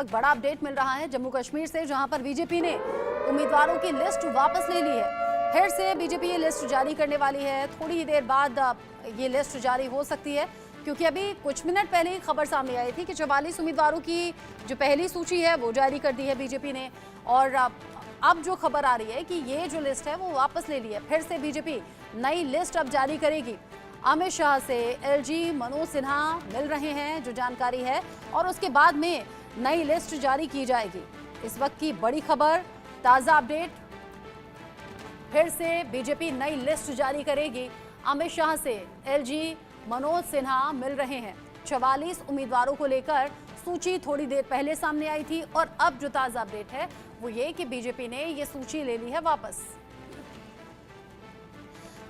बड़ा अपडेट मिल रहा है जम्मू कश्मीर से, जहां पर बीजेपी ने उम्मीदवारों की लिस्ट वापस ले ली है। फिर से बीजेपी ये लिस्ट जारी करने वाली है। थोड़ी ही देर बाद ये लिस्ट जारी हो सकती है, क्योंकि अभी कुछ मिनट पहले ही खबर सामने आई थी कि 44 उम्मीदवारों की जो पहली सूची है वो जारी कर दी है बीजेपी ने। और अब जो खबर आ रही है कि ये जो लिस्ट है वो वापस ले ली है। फिर से बीजेपी नई लिस्ट अब जारी करेगी। अमित शाह से एलजी मनोज सिन्हा मिल रहे हैं, जो जानकारी है, और उसके बाद में नई लिस्ट जारी की जाएगी। इस वक्त की बड़ी खबर, ताजा अपडेट, फिर से बीजेपी नई लिस्ट जारी करेगी। अमित शाह से एलजी मनोज सिन्हा मिल रहे हैं। 44 उम्मीदवारों को लेकर सूची थोड़ी देर पहले सामने आई थी, और अब जो ताजा अपडेट है वो ये कि बीजेपी ने ये सूची ले ली है वापस।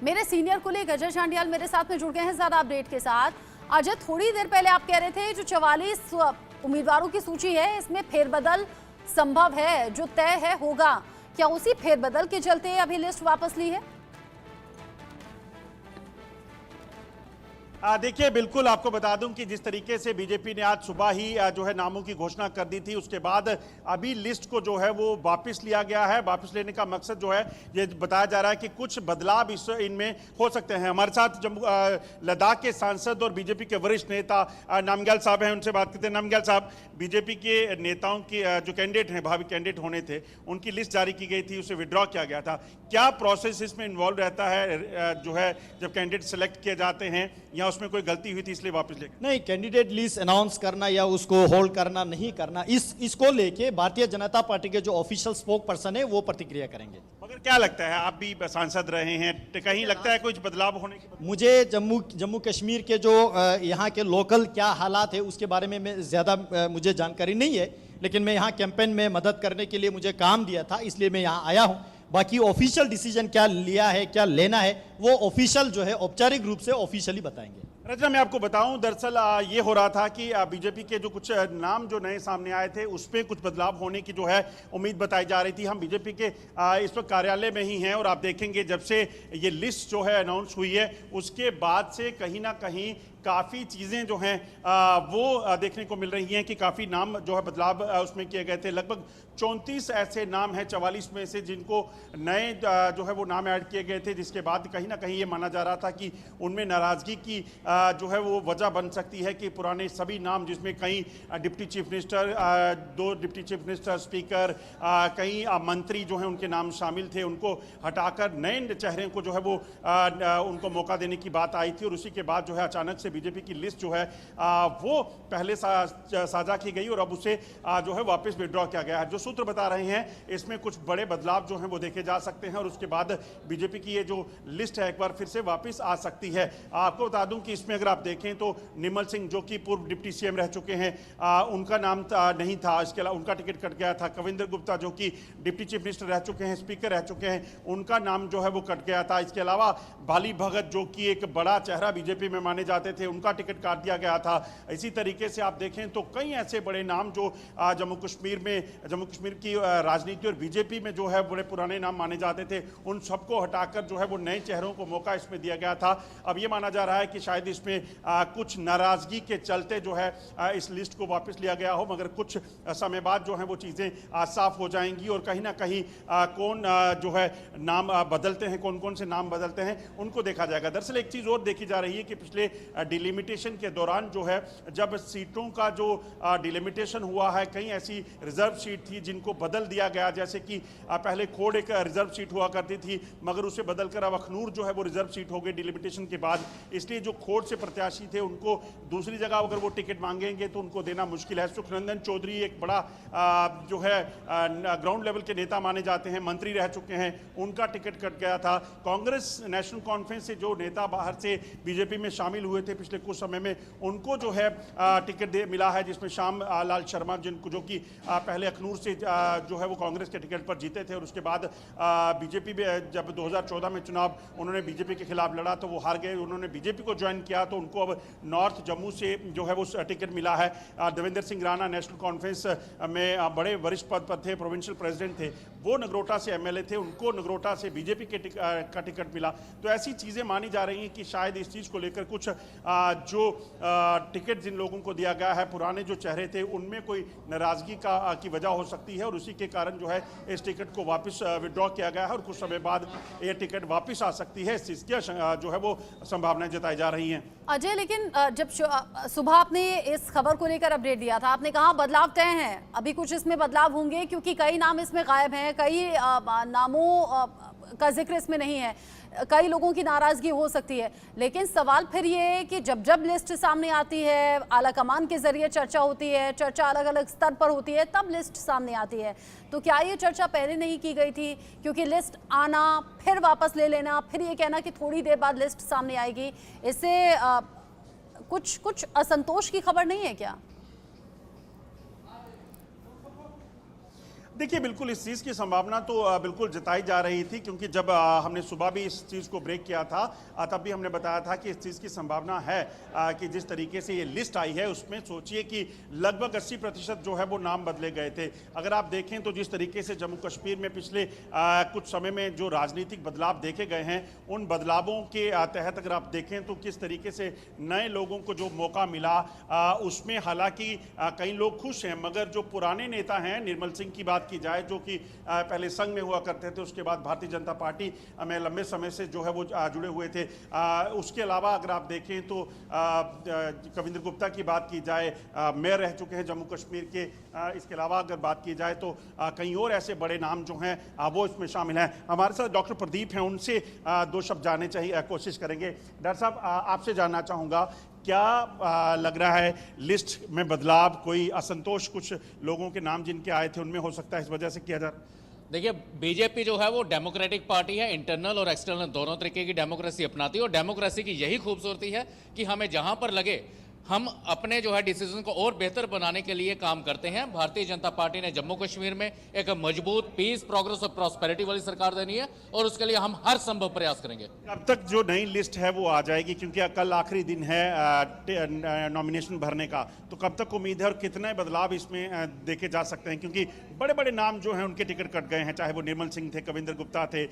मेरे सीनियर कुलीग अजय चांडियाल मेरे साथ में जुड़ गए हैं ज्यादा अपडेट के साथ। अजय, थोड़ी देर पहले आप कह रहे थे जो 44 उम्मीदवारों की सूची है इसमें फेरबदल संभव है, जो तय है होगा। क्या उसी फेरबदल के चलते अभी लिस्ट वापस ली है? देखिए, बिल्कुल आपको बता दूं कि जिस तरीके से बीजेपी ने आज सुबह ही जो है नामों की घोषणा कर दी थी, उसके बाद अभी लिस्ट को जो है वो वापस लिया गया है। वापस लेने का मकसद जो है ये बताया जा रहा है कि कुछ बदलाव इनमें हो सकते हैं। हमारे साथ जम्मू लद्दाख के सांसद और बीजेपी के वरिष्ठ नेता नामग्याल साहब हैं, उनसे बात करते हैं। नामग्याल साहब, बीजेपी के नेताओं की जो कैंडिडेट हैं, भावी कैंडिडेट होने थे, उनकी लिस्ट जारी की गई थी, उसे विड्रॉ किया गया था। क्या प्रोसेस इसमें इन्वॉल्व रहता है जो है जब कैंडिडेट सेलेक्ट किए जाते हैं, या उसमें कोई गलती हुई थी इसलिए वापस ले? नहीं, कैंडिडेट लिस्ट अनाउंस करना या उसको होल्ड करना नहीं करना, इसको लेके भारतीय जनता पार्टी के जो ऑफिशियल स्पोक पर्सन है वो प्रतिक्रिया करेंगे। मगर क्या लगता है, आप भी सांसद रहे हैं, कहीं लगता है कुछ बदलाव होने की? मुझे जम्मू कश्मीर के जो यहाँ के लोकल क्या हालात है उसके बारे में ज़्यादा मुझे जानकारी नहीं है, लेकिन मैं यहाँ कैंपेन में मदद करने के लिए मुझे काम दिया था, इसलिए मैं यहाँ आया हूँ। बाकी ऑफिशियल डिसीजन क्या लिया है, क्या लेना है, वो ऑफिशियल जो है औपचारिक रूप से ऑफिशियली बताएंगे। रचना, मैं आपको बताऊं, दरअसल ये हो रहा था कि बीजेपी के जो कुछ नाम जो नए सामने आए थे उसमें कुछ बदलाव होने की जो है उम्मीद बताई जा रही थी। हम बीजेपी के इस वक्त कार्यालय में ही हैं, और आप देखेंगे जब से ये लिस्ट जो है अनाउंस हुई है उसके बाद से कहीं ना कहीं काफ़ी चीज़ें जो हैं वो देखने को मिल रही हैं कि काफ़ी नाम जो है बदलाव उसमें किए गए थे। लगभग 34 ऐसे नाम हैं 44 में से जिनको नए जो है वो नाम ऐड किए गए थे, जिसके बाद कहीं ना कहीं ये माना जा रहा था कि उनमें नाराज़गी की जो है वो वजह बन सकती है कि पुराने सभी नाम, जिसमें कई deputy chief minister, 2 deputy chief minister, speaker, कई मंत्री जो हैं उनके नाम शामिल थे, उनको हटाकर नए चेहरे को जो है वो उनको मौका देने की बात आई थी। और उसी के बाद जो है अचानक से बीजेपी की लिस्ट जो है वो पहले साझा की गई और अब उसे जो है वापस विड्रॉ किया गया है। जो सूत्र बता रहे हैं इसमें कुछ बड़े बदलाव जो हैं वो देखे जा सकते हैं, और उसके बाद बीजेपी की ये जो लिस्ट है एक बार फिर से वापस आ सकती है। आपको बता दूं कि इसमें अगर आप देखें तो निमल सिंह, जो कि पूर्व डिप्टी सीएम रह चुके हैं, उनका नाम नहीं था, इसके अलावा उनका टिकट कट गया था। कविंदर गुप्ता, जो कि डिप्टी चीफ मिनिस्टर रह चुके हैं, स्पीकर रह चुके हैं, उनका नाम जो है वो कट गया था। इसके अलावा बाली भगत, जो कि एक बड़ा चेहरा बीजेपी में माने जाते थे, उनका टिकट काट दिया गया था। इसी तरीके से आप देखें तो कई ऐसे बड़े नाम जो जम्मू कश्मीर की राजनीति और बीजेपी में जो है बड़े पुराने नाम माने जाते थे, उन सबको हटाकर जो है वो नए चेहरों को मौका इसमें दिया गया था। अब ये माना जा रहा है कि शायद इसमें कुछ नाराजगी के चलते जो है इस लिस्ट को वापस लिया गया हो, मगर कुछ समय बाद जो है वो चीज़ें साफ हो जाएंगी, और कहीं ना कहीं कौन जो है नाम बदलते हैं, कौन कौन से नाम बदलते हैं, उनको देखा जाएगा। दरअसल एक चीज़ और देखी जा रही है कि पिछले डिलिमिटेशन के दौरान जो है जब सीटों का जो डिलिमिटेशन हुआ है, कई ऐसी रिजर्व सीट थी जिनको बदल दिया गया, जैसे कि पहले खोड़ एक रिजर्व सीट हुआ करती थी, मगर उसे बदलकर अब अखनूर जो है वो रिजर्व सीट हो गई डिलिमिटेशन के बाद। इसलिए जो खोड़ से प्रत्याशी थे उनको दूसरी जगह अगर वो टिकट मांगेंगे तो उनको देना मुश्किल है। सुखनंदन चौधरी एक बड़ा जो है ग्राउंड लेवल के नेता माने जाते हैं, मंत्री रह चुके हैं, उनका टिकट कट गया था। कांग्रेस नेशनल कॉन्फ्रेंस से जो नेता बाहर से बीजेपी में शामिल हुए थे पिछले कुछ समय में, उनको जो है टिकट मिला है, जिसमें श्याम लाल शर्मा, जिनको जो कि पहले अखनूर से जो है वो कांग्रेस के टिकट पर जीते थे, और उसके बाद बीजेपी में जब 2014 में चुनाव उन्होंने बीजेपी के खिलाफ लड़ा तो वो हार गए। उन्होंने बीजेपी को ज्वाइन किया तो उनको अब नॉर्थ जम्मू से जो है वो टिकट मिला है। देवेंद्र सिंह राणा नेशनल कॉन्फ्रेंस में बड़े वरिष्ठ पद पर थे, प्रोविंशियल प्रेसिडेंट थे, वो नगरोटा से एमएलए थे, उनको नगरोटा से बीजेपी का टिकट मिला। तो ऐसी चीज़ें मानी जा रही हैं कि शायद इस चीज़ को लेकर कुछ जो टिकट जिन लोगों को दिया गया है, पुराने जो चेहरे थे उनमें कोई नाराजगी की वजह हो सकती है और उसी के कारण जो है इस टिकट को वापस विड्रॉ किया गया है और कुछ समय बाद ये टिकट वापस आ सकती है, इसकी जो है वो संभावनाएं जताई जा रही हैं। अजय, लेकिन जब सुबह आपने इस खबर को लेकर अपडेट दिया था, आपने कहा बदलाव तय हैं, अभी कुछ इसमें बदलाव होंगे क्योंकि कई नाम इसमें गायब हैं, कई नामों का जिक्र इसमें नहीं है, कई लोगों की नाराजगी हो सकती है। लेकिन सवाल फिर ये है कि जब जब लिस्ट सामने आती है, आला कमान के जरिए चर्चा होती है, चर्चा अलग अलग स्तर पर होती है, तब लिस्ट सामने आती है। तो क्या ये चर्चा पहले नहीं की गई थी? क्योंकि लिस्ट आना, फिर वापस ले लेना, फिर ये कहना कि थोड़ी देर बाद लिस्ट सामने आएगी, इससे कुछ असंतोष की खबर नहीं है क्या? देखिए, बिल्कुल इस चीज़ की संभावना तो बिल्कुल जताई जा रही थी, क्योंकि जब हमने सुबह भी इस चीज़ को ब्रेक किया था तब भी हमने बताया था कि इस चीज़ की संभावना है कि जिस तरीके से ये लिस्ट आई है उसमें सोचिए कि लगभग 80% जो है वो नाम बदले गए थे। अगर आप देखें तो जिस तरीके से जम्मू कश्मीर में पिछले कुछ समय में जो राजनीतिक बदलाव देखे गए हैं, उन बदलावों के तहत अगर आप देखें तो किस तरीके से नए लोगों को जो मौका मिला, उसमें हालांकि कई लोग खुश हैं, मगर जो पुराने नेता हैं, निर्मल सिंह की बात की जाए जो कि पहले संघ में हुआ करते थे, उसके बाद भारतीय जनता पार्टी में लंबे समय से जो है वो जुड़े हुए थे। उसके अलावा अगर आप देखें तो कविंद्र गुप्ता की बात की जाए, मेयर रह चुके हैं जम्मू कश्मीर के। इसके अलावा अगर बात की जाए तो कई और ऐसे बड़े नाम जो हैं वो इसमें शामिल हैं। हमारे साथ डॉक्टर प्रदीप हैं, उनसे दो शब्द जानने चाहिए कोशिश करेंगे। डॉक्टर साहब, आपसे जानना चाहूँगा, क्या लग रहा है लिस्ट में बदलाव, कोई असंतोष कुछ लोगों के नाम जिनके आए थे उनमें हो सकता है इस वजह से किया जा रहा है? देखिए, बीजेपी जो है वो डेमोक्रेटिक पार्टी है, इंटरनल और एक्सटर्नल दोनों तरीके की डेमोक्रेसी अपनाती है और डेमोक्रेसी की यही खूबसूरती है कि हमें जहां पर लगे हम अपने जो है डिसीजन को और बेहतर बनाने के लिए काम करते हैं। भारतीय जनता पार्टी ने जम्मू कश्मीर में एक मजबूत पीस, प्रोग्रेस और प्रॉस्पेरिटी वाली सरकार देनी है और उसके लिए हम हर संभव प्रयास करेंगे। कब तक जो नई लिस्ट है वो आ जाएगी, क्योंकि कल आखिरी दिन है नॉमिनेशन भरने का, तो कब तक उम्मीद है और कितने बदलाव इसमें देखे जा सकते हैं? क्योंकि बड़े बड़े नाम जो हैं उनके टिकट कट गए हैं, चाहे वो निर्मल सिंह थे, कविंद्र गुप्ता थे।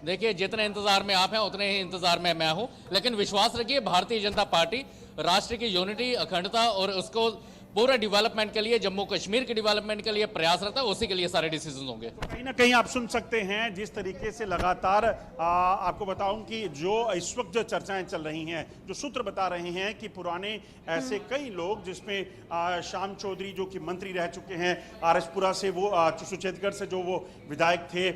देखिए, जितने इंतजार में आप हैं उतने ही इंतजार में मैं हूं, लेकिन विश्वास रखिए भारतीय जनता पार्टी राष्ट्र की यूनिटी, अखंडता और उसको पूरा डेवलपमेंट के लिए, जम्मू कश्मीर के डेवलपमेंट के लिए प्रयासरत है, उसी के लिए सारे डिसीजन होंगे। तो कहीं ना कहीं आप सुन सकते हैं जिस तरीके से लगातार आपको बताऊं कि जो इस वक्त जो चर्चाएं चल रही हैं, जो सूत्र बता रहे हैं कि पुराने ऐसे कई लोग, जिसमें श्याम चौधरी जो कि मंत्री रह चुके हैं, आरएसपुरा से वो सुचेतगढ़ से जो वो विधायक थे,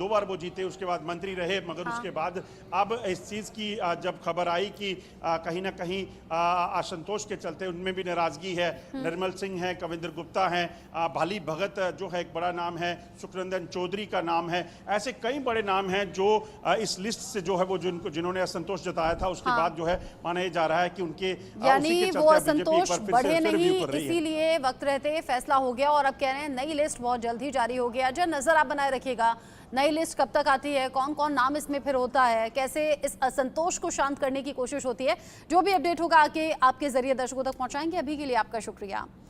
2 बार वो जीते, उसके बाद मंत्री रहे, मगर उसके बाद अब इस चीज़ की जब खबर आई कि कहीं ना कहीं असंतोष के चलते उनमें भी नाराजगी है, निर्मल सिंह है, कविंद्र गुप्ता हैं, भाली भगत जो है एक बड़ा नाम है, सुखनंदन चौधरी का नाम है, ऐसे कई बड़े नाम हैं जो इस लिस्ट से जो है वो जिन्होंने असंतोष जताया था, उसके बाद जो है माना ये जा रहा है कि उनके यानी वो असंतोष बढ़े नहीं, इसीलिए वक्त रहते फैसला हो गया और अब कह रहे हैं नई लिस्ट बहुत जल्द ही जारी हो गया। जो नजर आप बनाए रखिएगा, नई लिस्ट कब तक आती है, कौन कौन नाम इसमें फिर होता है, कैसे इस असंतोष को शांत करने की कोशिश होती है, जो भी अपडेट होगा आके आपके जरिए दर्शकों तक पहुंचाएंगे। अभी के लिए आपका शुक्रिया।